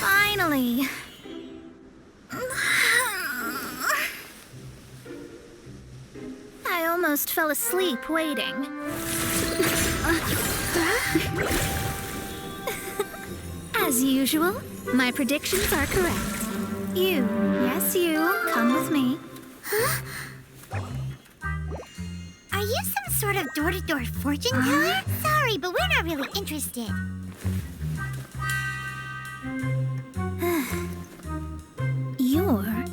Finally. I almost fell asleep waiting. As usual, my predictions are correct. Yes you, come with me. Are you some sort of door-to-door fortune teller? Sorry, but we're not really interested. You're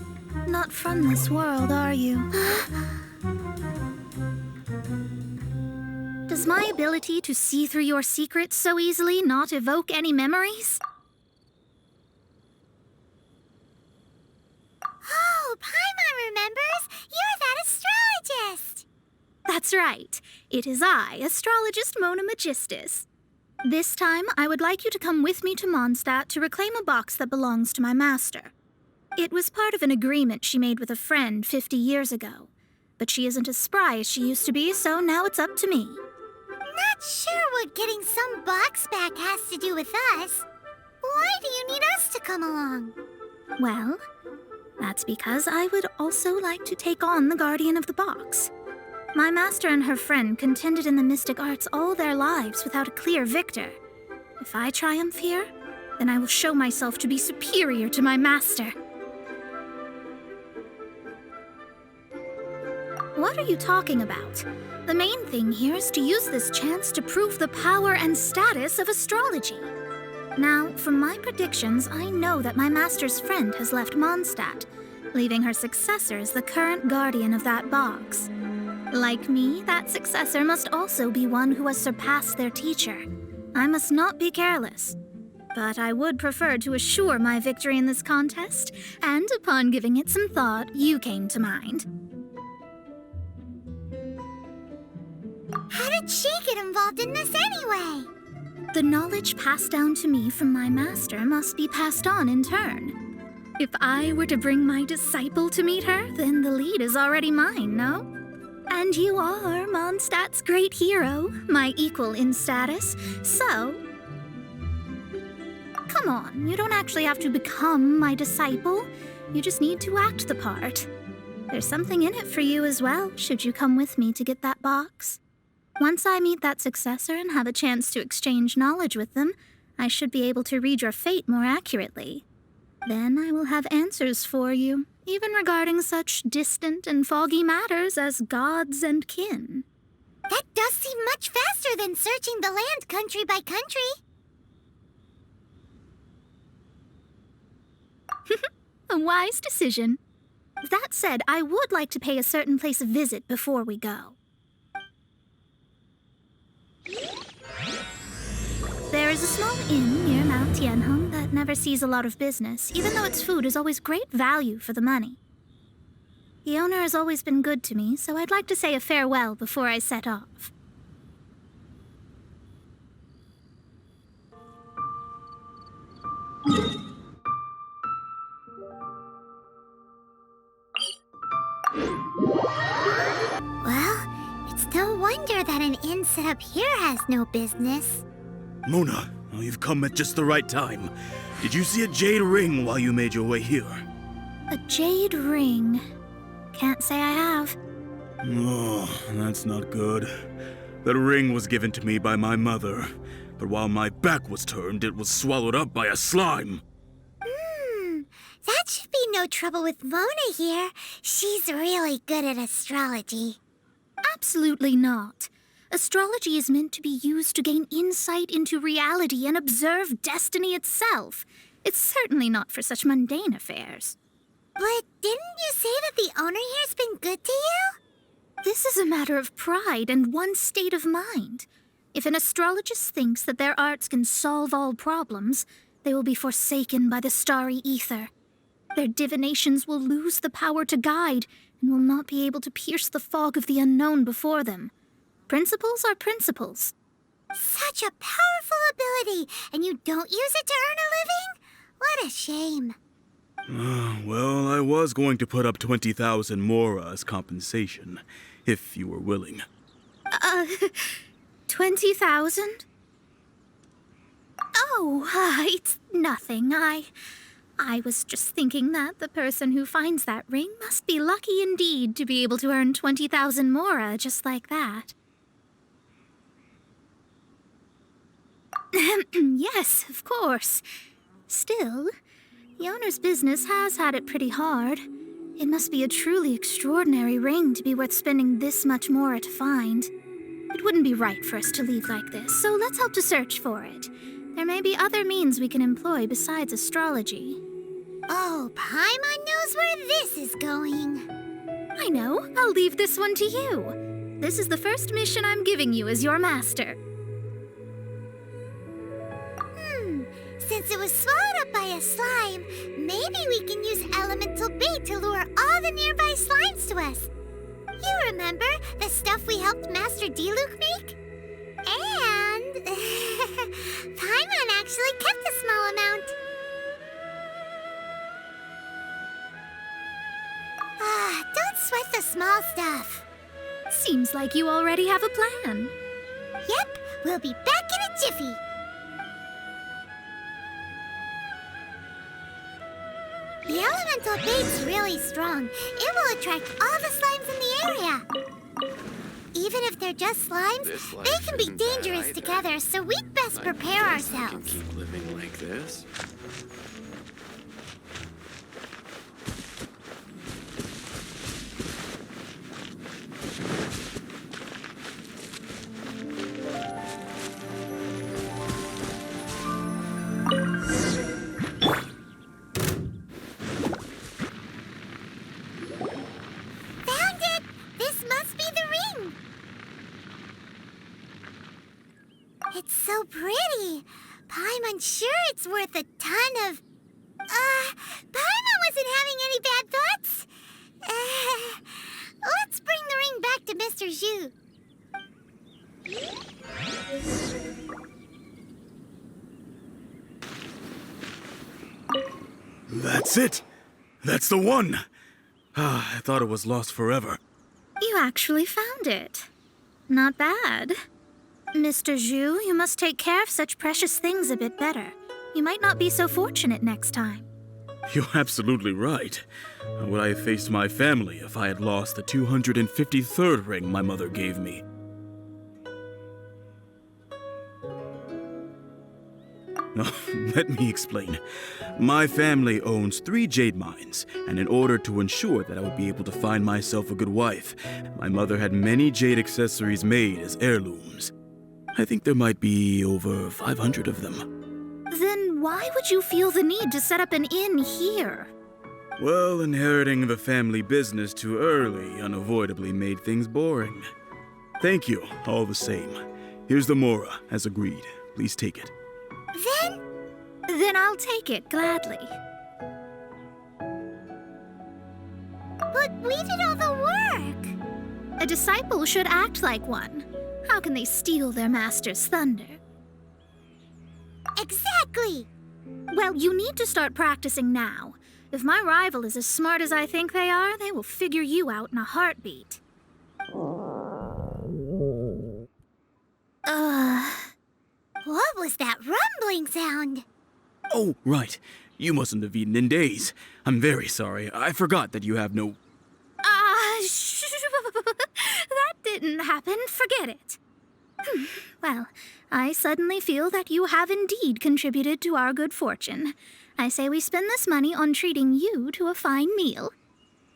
not from this world, are you? Does my ability to see through your secrets so easily not evoke any memories? Oh, Paimon remembers! You're that astrologist! That's right. It is I, astrologist Mona Magistus. This time, I would like you to come with me to Mondstadt to reclaim a box that belongs to my master. It was part of an agreement she made with a friend 50 years ago. But she isn't as spry as she used to be, so now it's up to me. Not sure what getting some box back has to do with us. Why do you need us to come along? Well, that's because I would also like to take on the guardian of the box. My master and her friend contended in the mystic arts all their lives without a clear victor. If I triumph here, then I will show myself to be superior to my master. What are you talking about? The main thing here is to use this chance to prove the power and status of astrology. Now, from my predictions, I know that my master's friend has left Mondstadt, leaving her successor as the current guardian of that box. Like me, that successor must also be one who has surpassed their teacher. I must not be careless. But I would prefer to assure my victory in this contest, and upon giving it some thought, you came to mind. How did she get involved in this anyway? The knowledge passed down to me from my master must be passed on in turn. If I were to bring my disciple to meet her, then the lead is already mine, no? And you are Mondstadt's great hero, my equal in status, so... Come on, you don't actually have to become my disciple. You just need to act the part. There's something in it for you as well, should you come with me to get that box. Once I meet that successor and have a chance to exchange knowledge with them, I should be able to read your fate more accurately. Then I will have answers for you, even regarding such distant and foggy matters as gods and kin. That does seem much faster than searching the land country by country. A wise decision. That said, I would like to pay a certain place a visit before we go. There is a small inn near Mount Tianheng that never sees a lot of business, even though its food is always great value for the money. The owner has always been good to me, so I'd like to say a farewell before I set off. Well, it's no wonder that an inn set up here has no business. Mona, you've come at just the right time. Did you see a jade ring while you made your way here? A jade ring. Can't say I have. Oh, that's not good. That ring was given to me by my mother, but while my back was turned, it was swallowed up by a slime. That should be no trouble with Mona here. She's really good at astrology. Absolutely not. Astrology is meant to be used to gain insight into reality and observe destiny itself. It's certainly not for such mundane affairs. But didn't you say that the owner here's been good to you? This is a matter of pride and one's state of mind. If an astrologist thinks that their arts can solve all problems, they will be forsaken by the starry ether. Their divinations will lose the power to guide, and will not be able to pierce the fog of the unknown before them. Principles are principles. Such a powerful ability, and you don't use it to earn a living? What a shame. Well, I was going to put up 20,000 mora as compensation, if you were willing. 20,000? Oh, it's nothing. I was just thinking that the person who finds that ring must be lucky indeed to be able to earn 20,000 mora just like that. Yes, of course. Still, the owner's business has had it pretty hard. It must be a truly extraordinary ring to be worth spending this much mora to find. It wouldn't be right for us to leave like this, so let's help to search for it. There may be other means we can employ besides astrology. Oh, Paimon knows where this is going. I know. I'll leave this one to you. This is the first mission I'm giving you as your master. Since it was swallowed up by a slime, maybe we can use elemental bait to lure all the nearby slimes to us. You remember the stuff we helped Master Diluc make? And Paimon actually kept a small amount. Don't sweat the small stuff. Seems like you already have a plan. Yep, we'll be back in a jiffy. The elemental bait's really strong. It will attract all the slimes in the area. Even if they're just slimes, they can be dangerous together, so we'd best prepare ourselves. I can keep living like this. It's so pretty. Paimon's sure it's worth a ton of... Paimon wasn't having any bad thoughts. Let's bring the ring back to Mr. Zhu. That's it! That's the one! I thought it was lost forever. You actually found it. Not bad. Mr. Zhu, you must take care of such precious things a bit better. You might not be so fortunate next time. You're absolutely right. How would I have faced my family if I had lost the 253rd ring my mother gave me? Let me explain. My family owns 3 jade mines, and in order to ensure that I would be able to find myself a good wife, my mother had many jade accessories made as heirlooms. I think there might be over 500 of them. Then why would you feel the need to set up an inn here? Well, inheriting the family business too early unavoidably made things boring. Thank you, all the same. Here's the mora, as agreed. Please take it. Then I'll take it gladly. But we did all the work. A disciple should act like one. How can they steal their master's thunder? Exactly. Well, you need to start practicing now. If my rival is as smart as I think they are, they will figure you out in a heartbeat. What was that rumbling sound? Oh, right. You mustn't have eaten in days. I'm very sorry. I forgot that you have no... That didn't happen. Forget it. Well, I suddenly feel that you have indeed contributed to our good fortune. I say we spend this money on treating you to a fine meal.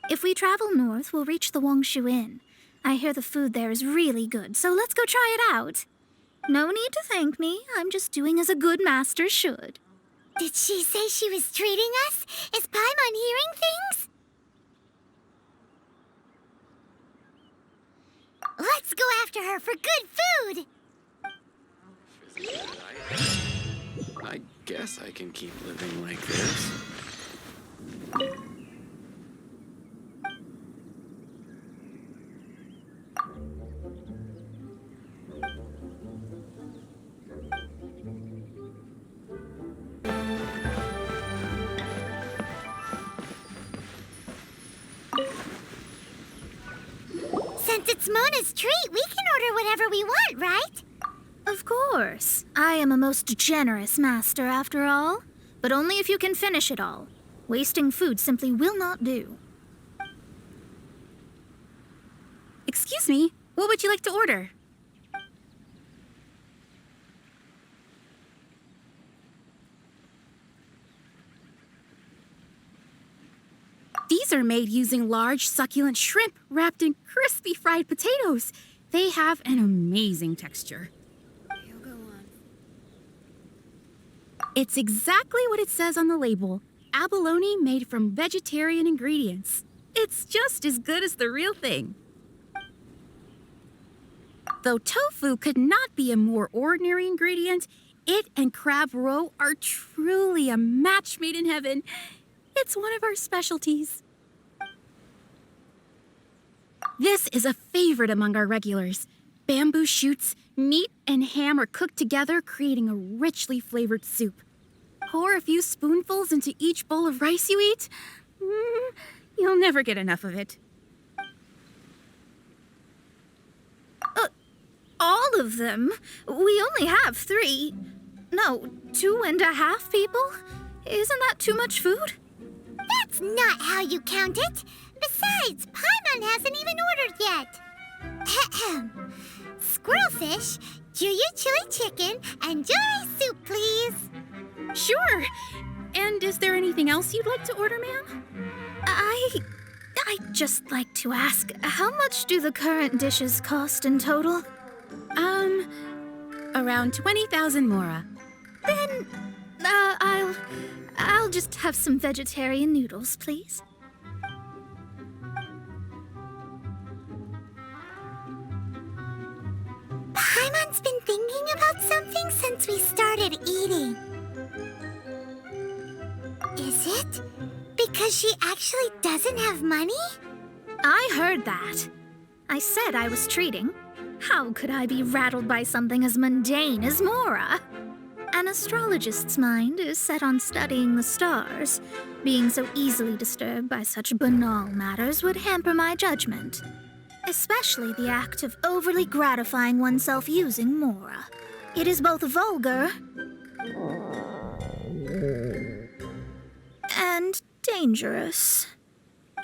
If we travel north, we'll reach the Wongshu Inn. I hear the food there is really good, so let's go try it out. No need to thank me. I'm just doing as a good master should. Did she say she was treating us? Is Paimon hearing things? Let's go after her for good food! I guess I can keep living like this. Since it's Mona's treat, we can order whatever we want, right? Of course. I am a most generous master, after all. But only if you can finish it all. Wasting food simply will not do. Excuse me, what would you like to order? These are made using large, succulent shrimp wrapped in crispy fried potatoes. They have an amazing texture. It's exactly what it says on the label. Abalone made from vegetarian ingredients. It's just as good as the real thing. Though tofu could not be a more ordinary ingredient, it and crab roe are truly a match made in heaven. It's one of our specialties. This is a favorite among our regulars. Bamboo shoots, meat, and ham are cooked together, creating a richly flavored soup. Pour a few spoonfuls into each bowl of rice you eat. You'll never get enough of it. All of them? We only have 3. No, 2.5 people? Isn't that too much food? That's not how you count it. Besides, Paimon hasn't even ordered yet. Squirrelfish, Juyu chili chicken, and Jory soup, please. Sure. And is there anything else you'd like to order, ma'am? I'd just like to ask, how much do the current dishes cost in total? Around 20,000 mora. Then, I'll just have some vegetarian noodles, please. Paimon's been thinking about something since we started eating. Is it because she actually doesn't have money? I heard that. I said I was treating. How could I be rattled by something as mundane as Mora? An astrologist's mind is set on studying the stars. Being so easily disturbed by such banal matters would hamper my judgment. Especially the act of overly gratifying oneself using Mora. It is both vulgar and dangerous.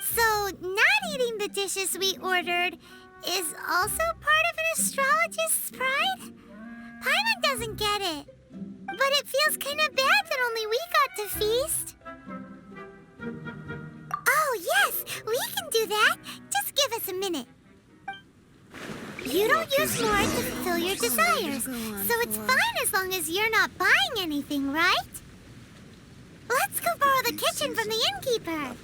So, not eating the dishes we ordered is also part of an astrologist's pride? Paimon doesn't get it. But it feels kind of bad that only we got to feast. Oh, yes, we can do that. Just give us a minute. You don't use more to fulfill your desires, so it's fine as long as you're not buying anything, right? Let's go borrow the kitchen from the innkeeper.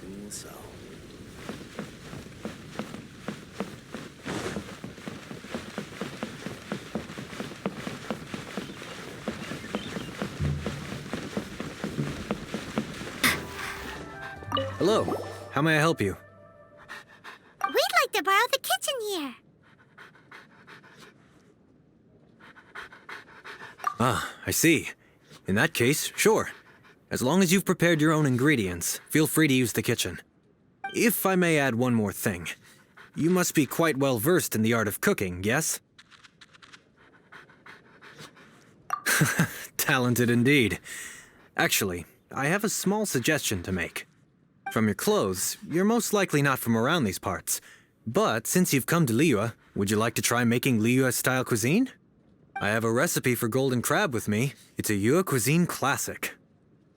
Hello, how may I help you? We'd like to borrow the kitchen here. Ah, I see. In that case, sure. As long as you've prepared your own ingredients, feel free to use the kitchen. If I may add one more thing, you must be quite well versed in the art of cooking, yes? Talented indeed. Actually, I have a small suggestion to make. From your clothes, you're most likely not from around these parts. But since you've come to Liyue, would you like to try making Liyue-style cuisine? I have a recipe for golden crab with me. It's a Yue cuisine classic.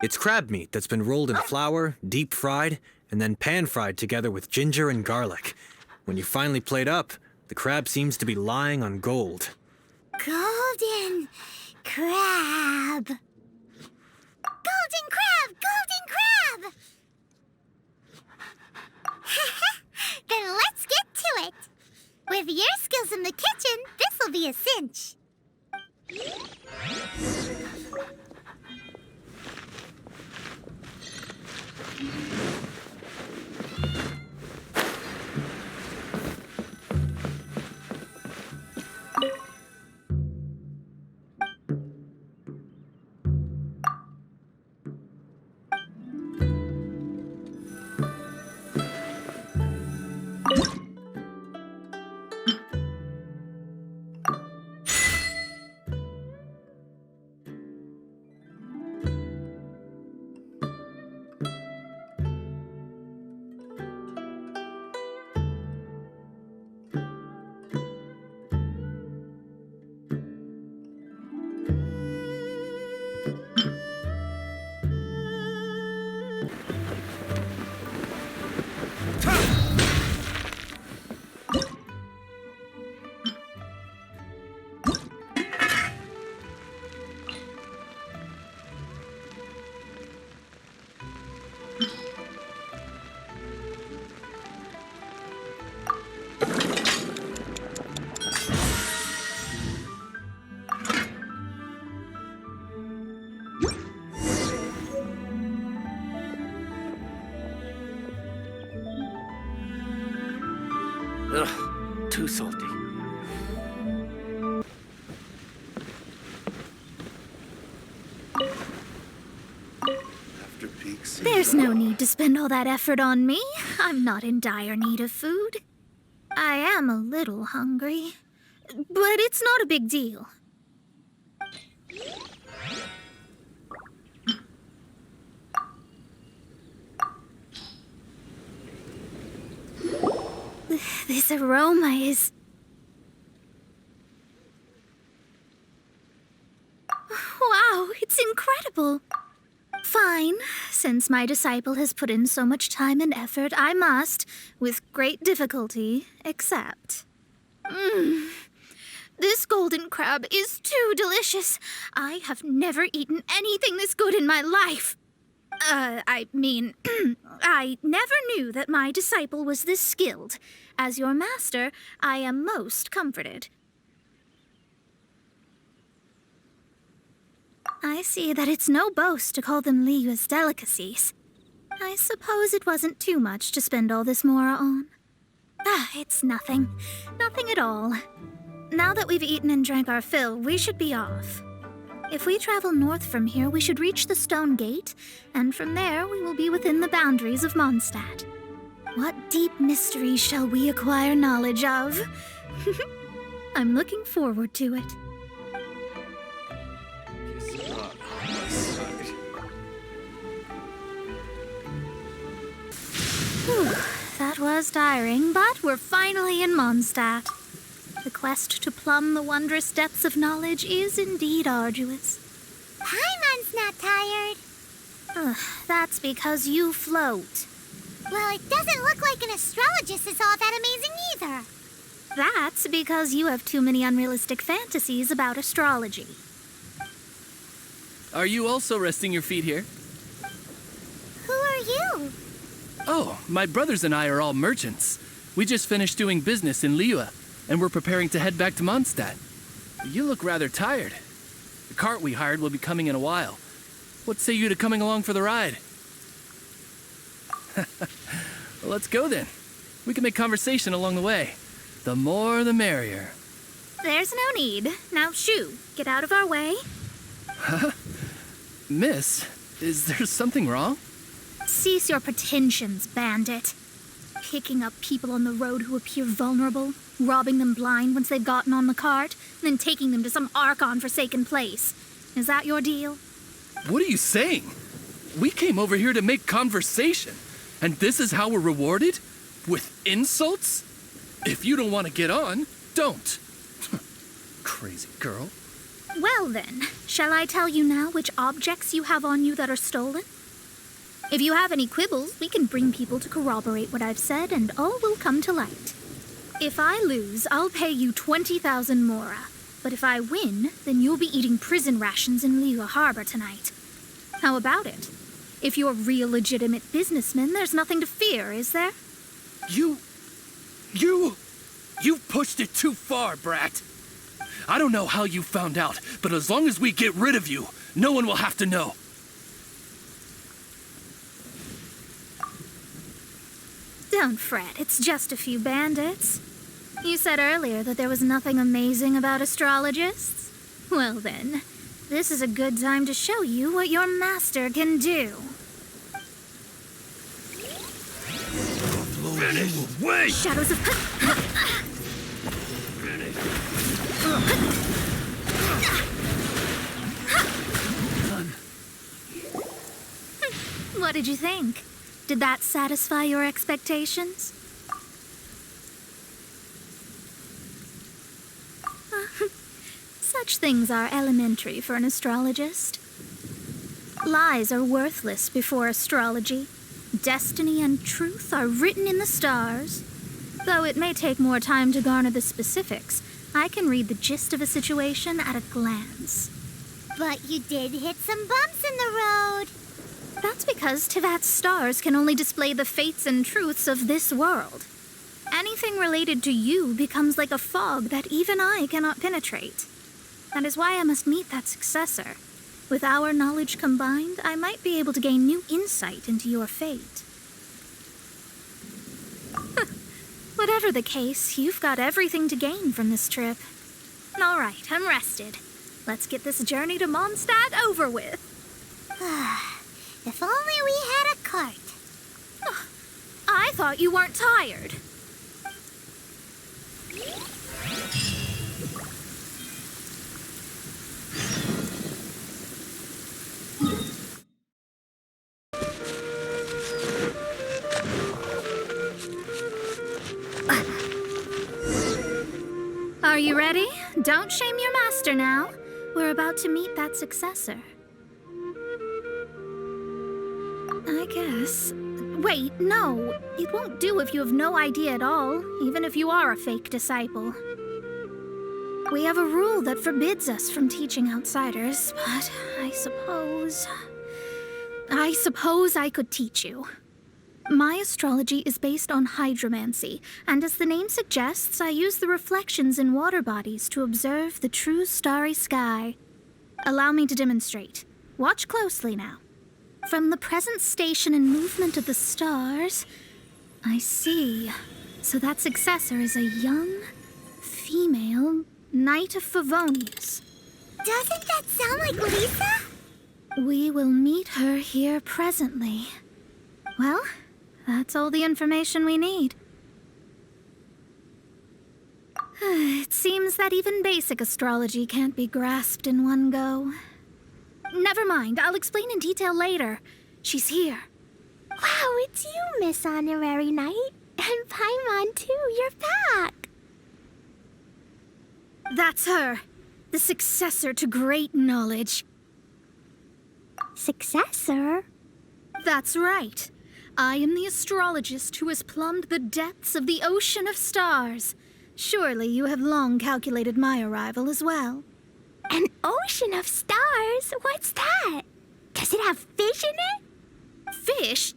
It's crab meat that's been rolled in flour, deep fried, and then pan-fried together with ginger and garlic. When you finally plate up, the crab seems to be lying on gold. Golden crab. Golden crab! Golden crab! Then let's get to it. With your skills in the kitchen, this'll be a cinch. Ugh, too salty. After peak season. There's no need to spend all that effort on me. I'm not in dire need of food. I am a little hungry, but it's not a big deal. This aroma is... Wow, it's incredible. Fine. Since my disciple has put in so much time and effort, I must, with great difficulty, accept. This golden crab is too delicious. I have never eaten anything this good in my life. I never knew that my disciple was this skilled. As your master, I am most comforted. I see that it's no boast to call them Liyue's delicacies. I suppose it wasn't too much to spend all this mora on. It's nothing. Nothing at all. Now that we've eaten and drank our fill, we should be off. If we travel north from here, we should reach the Stone Gate, and from there we will be within the boundaries of Mondstadt. What deep mysteries shall we acquire knowledge of? I'm looking forward to it. Whew, that was tiring, but we're finally in Mondstadt. The quest to plumb the wondrous depths of knowledge is indeed arduous. Paimon's not tired. That's because you float. Well, it doesn't look like an astrologist is all that amazing either. That's because you have too many unrealistic fantasies about astrology. Are you also resting your feet here? Who are you? Oh, my brothers and I are all merchants. We just finished doing business in Liyue, and we're preparing to head back to Mondstadt. You look rather tired. The cart we hired will be coming in a while. What say you to coming along for the ride? Well, let's go then. We can make conversation along the way. The more, the merrier. There's no need. Now shoo, get out of our way. Miss, is there something wrong? Cease your pretensions, bandit. Picking up people on the road who appear vulnerable, robbing them blind once they've gotten on the cart, and then taking them to some Archon-forsaken place. Is that your deal? What are you saying? We came over here to make conversation, and this is how we're rewarded? With insults? If you don't want to get on, don't. Crazy girl. Well then, shall I tell you now which objects you have on you that are stolen? If you have any quibbles, we can bring people to corroborate what I've said, and all will come to light. If I lose, I'll pay you 20,000 mora. But if I win, then you'll be eating prison rations in Liyue Harbor tonight. How about it? If you're real legitimate businessmen, there's nothing to fear, is there? You pushed it too far, brat. I don't know how you found out, but as long as we get rid of you, no one will have to know. Don't fret, it's just a few bandits. You said earlier that there was nothing amazing about astrologists? Well then, this is a good time to show you what your master can do. Wait! Shadows of... What did you think? Did that satisfy your expectations? Such things are elementary for an astrologist. Lies are worthless before astrology. Destiny and truth are written in the stars. Though it may take more time to garner the specifics, I can read the gist of a situation at a glance. But you did hit some bumps in the road. That's because Tivat's stars can only display the fates and truths of this world. Anything related to you becomes like a fog that even I cannot penetrate. That is why I must meet that successor. With our knowledge combined, I might be able to gain new insight into your fate. Whatever the case, you've got everything to gain from this trip. All right, I'm rested. Let's get this journey to Mondstadt over with. If only we had a cart. I thought you weren't tired. Are you ready? Don't shame your master now. We're about to meet that successor. I guess. Wait, no. It won't do if you have no idea at all, even if you are a fake disciple. We have a rule that forbids us from teaching outsiders, but I suppose I could teach you. My astrology is based on hydromancy, and as the name suggests, I use the reflections in water bodies to observe the true starry sky. Allow me to demonstrate. Watch closely now. From the present station and movement of the stars, I see. So that successor is a young, female Knight of Favonius. Doesn't that sound like Lisa? We will meet her here presently. Well, that's all the information we need. It seems that even basic astrology can't be grasped in one go. Never mind, I'll explain in detail later. She's here. Wow, it's you, Miss Honorary Knight. And Paimon, too. You're back. That's her. The successor to great knowledge. Successor? That's right. I am the astrologist who has plumbed the depths of the ocean of stars. Surely you have long calculated my arrival as well. An ocean of stars? What's that? Does it have fish in it? Fish?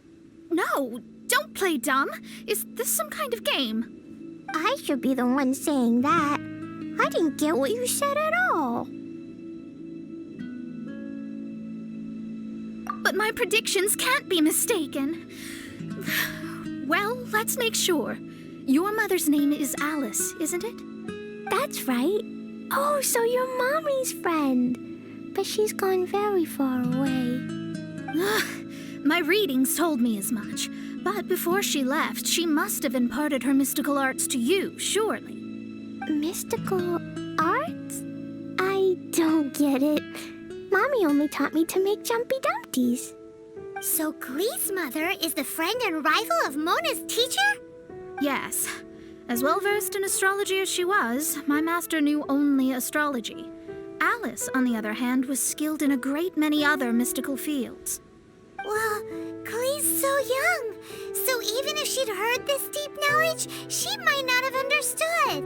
No, don't play dumb. Is this some kind of game? I should be the one saying that. I didn't get what you said at all. But my predictions can't be mistaken. Well, let's make sure. Your mother's name is Alice, isn't it? That's right. Oh, so you're Mommy's friend. But she's gone very far away. My readings told me as much. But before she left, she must have imparted her mystical arts to you, surely. Mystical arts? I don't get it. Mommy only taught me to make Jumpy Dumpties. So Glee's mother is the friend and rival of Mona's teacher? Yes. As well-versed in astrology as she was, my master knew only astrology. Alice, on the other hand, was skilled in a great many other mystical fields. Well, Glee's so young. So even if she'd heard this deep knowledge, she might not have understood.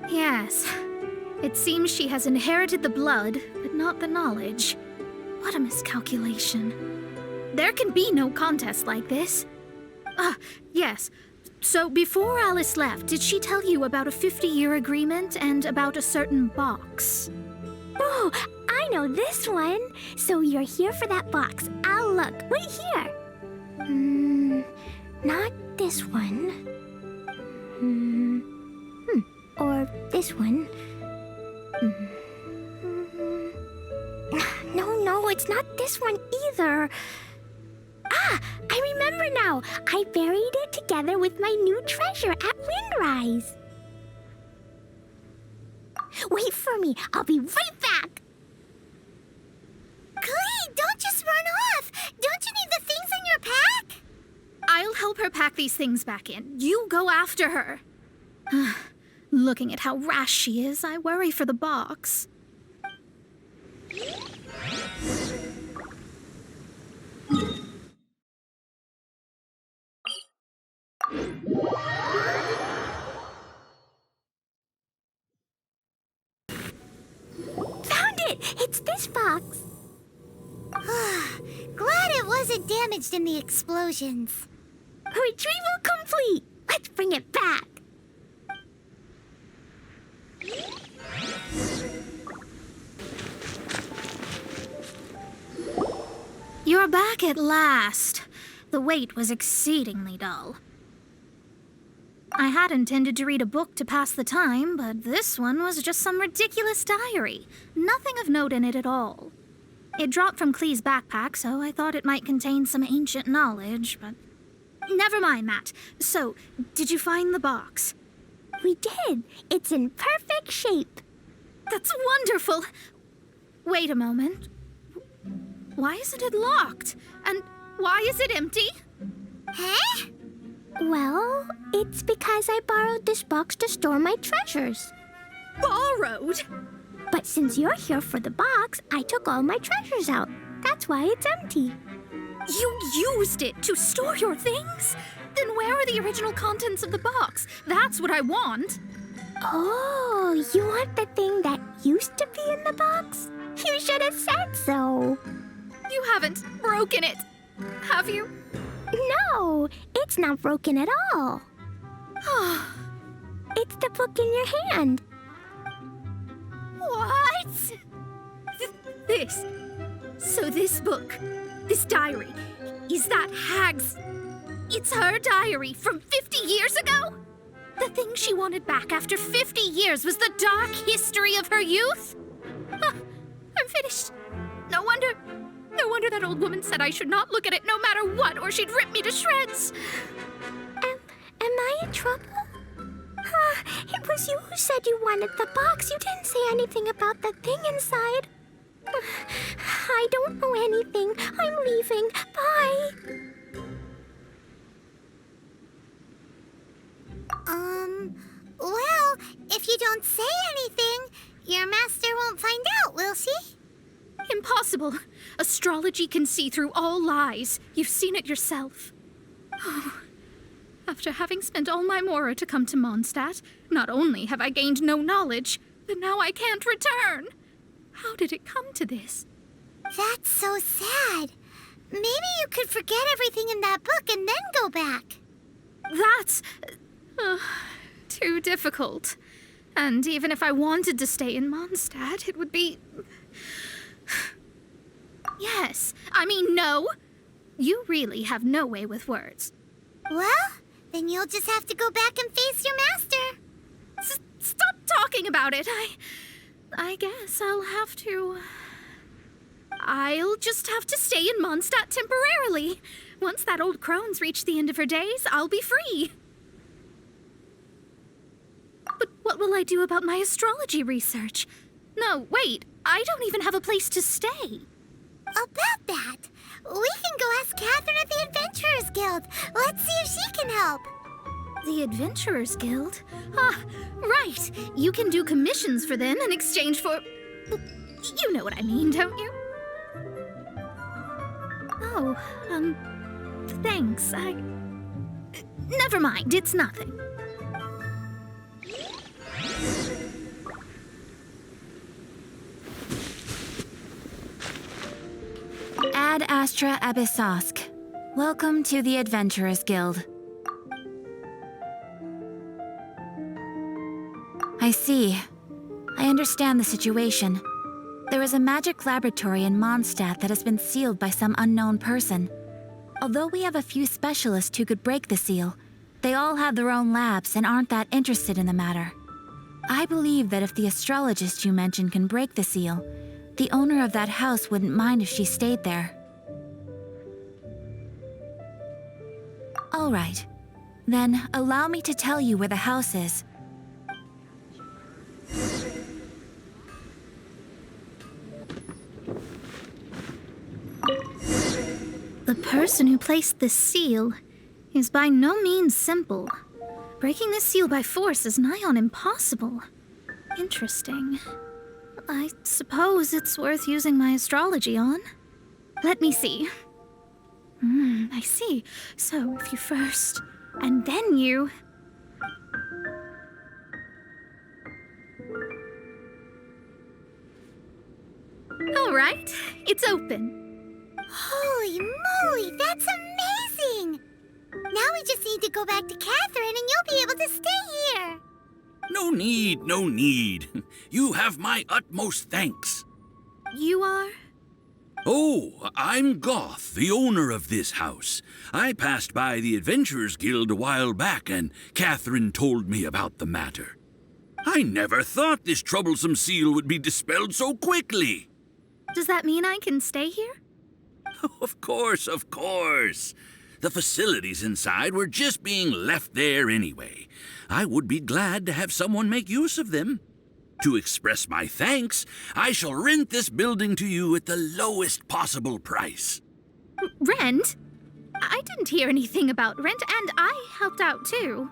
Yes. It seems she has inherited the blood, but not the knowledge. What a miscalculation. There can be no contest like this. Yes. So before Alice left, did she tell you about a 50-year agreement and about a certain box? Oh, I know this one. So you're here for that box. I'll look. Wait here. Not this one. Or this one. No, it's not this one either. I remember now. I buried it together with my new treasure at Windrise. Wait for me. I'll be right back. Glee, don't just run off. Don't you need the things in your pack? I'll help her pack these things back in. You go after her. Looking at how rash she is, I worry for the box. Found it! It's this box. Glad it wasn't damaged in the explosions. Retrieval complete! Let's bring it back. You're back at last. The wait was exceedingly dull. I had intended to read a book to pass the time, but this one was just some ridiculous diary. Nothing of note in it at all. It dropped from Clee's backpack, so I thought it might contain some ancient knowledge, but... Never mind that. So, did you find the box? We did. It's in perfect shape. That's wonderful! Wait a moment. Why isn't it locked? And why is it empty? Huh? Well, it's because I borrowed this box to store my treasures. Borrowed? But since you're here for the box, I took all my treasures out. That's why it's empty. You used it to store your things? Then where are the original contents of the box? That's what I want. Oh, you want the thing that used to be in the box? You should have said so. You haven't broken it, have you? No, it's not broken at all. It's the book in your hand. What? This. So this book, this diary, is that Hag's... It's her diary from 50 years ago? The thing she wanted back after 50 years was the dark history of her youth? I'm finished. No wonder that old woman said I should not look at it no matter what, or she'd rip me to shreds. Am I in trouble? It was you who said you wanted the box. You didn't say anything about the thing inside. I don't know anything. I'm leaving. Bye. Well, if you don't say anything, your master won't find out, will she? Impossible. Astrology can see through all lies. You've seen it yourself. After having spent all my mora to come to Mondstadt, not only have I gained no knowledge, but now I can't return. How did it come to this? That's so sad. Maybe you could forget everything in that book and then go back. That's... too difficult. And even if I wanted to stay in Mondstadt, it would be... Yes, I mean no. You really have no way with words. Well, then you'll just have to go back and face your master. Stop talking about it. I guess I'll have to... I'll just have to stay in Mondstadt temporarily. Once that old crone's reached the end of her days, I'll be free. But what will I do about my astrology research? No, wait, I don't even have a place to stay. About that, we can go ask Catherine at the Adventurers Guild. Let's see if she can help. The Adventurers Guild? Ah, right. You can do commissions for them in exchange for... You know what I mean, don't you? Oh, thanks. Never mind, it's nothing. Ad Astra Abyssosk. Welcome to the Adventurers Guild. I see. I understand the situation. There is a magic laboratory in Mondstadt that has been sealed by some unknown person. Although we have a few specialists who could break the seal, they all have their own labs and aren't that interested in the matter. I believe that if the astrologist you mentioned can break the seal, the owner of that house wouldn't mind if she stayed there. All right. Then allow me to tell you where the house is. The person who placed this seal is by no means simple. Breaking this seal by force is nigh on impossible. Interesting. I suppose it's worth using my astrology on. Let me see. I see. So if you first, and then you... All right, it's open. Holy moly, that's amazing! Now we just need to go back to Catherine and you'll be able to stay here. No need, no need. You have my utmost thanks. You are? Oh, I'm Goth, the owner of this house. I passed by the Adventurers Guild a while back, and Catherine told me about the matter. I never thought this troublesome seal would be dispelled so quickly. Does that mean I can stay here? Of course, of course. The facilities inside were just being left there anyway. I would be glad to have someone make use of them. To express my thanks, I shall rent this building to you at the lowest possible price. Rent? I didn't hear anything about rent, and I helped out too.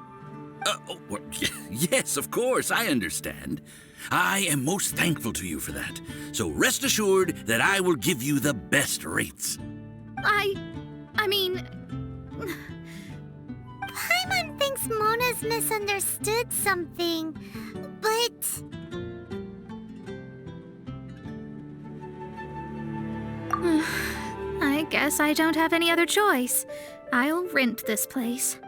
Yes, of course, I understand. I am most thankful to you for that. So rest assured that I will give you the best rates. I mean... Paimon thinks Mona's misunderstood something, but... I guess I don't have any other choice. I'll rent this place.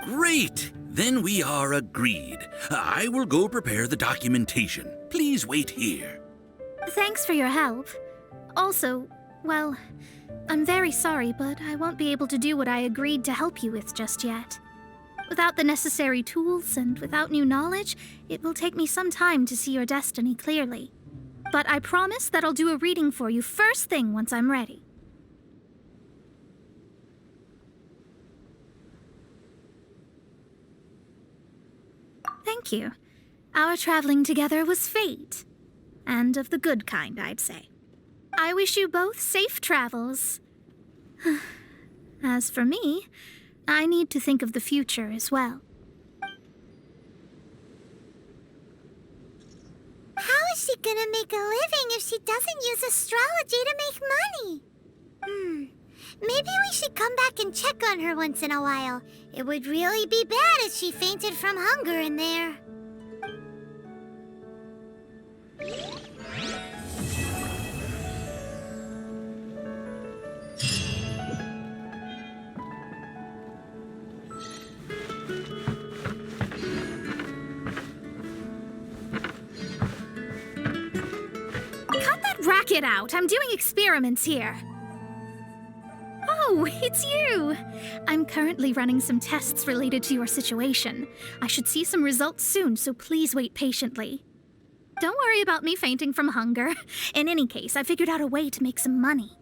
Great! Then we are agreed. I will go prepare the documentation. Please wait here. Thanks for your help. Also, well, I'm very sorry, but I won't be able to do what I agreed to help you with just yet. Without the necessary tools and without new knowledge, it will take me some time to see your destiny clearly. But I promise that I'll do a reading for you first thing once I'm ready. Thank you. Our traveling together was fate. And of the good kind, I'd say. I wish you both safe travels. As for me, I need to think of the future as well. How is she gonna make a living if she doesn't use astrology to make money? Maybe we should come back and check on her once in a while. It would really be bad if she fainted from hunger in there. Cut that racket out! I'm doing experiments here. Oh, it's you! I'm currently running some tests related to your situation. I should see some results soon, so please wait patiently. Don't worry about me fainting from hunger. In any case, I figured out a way to make some money.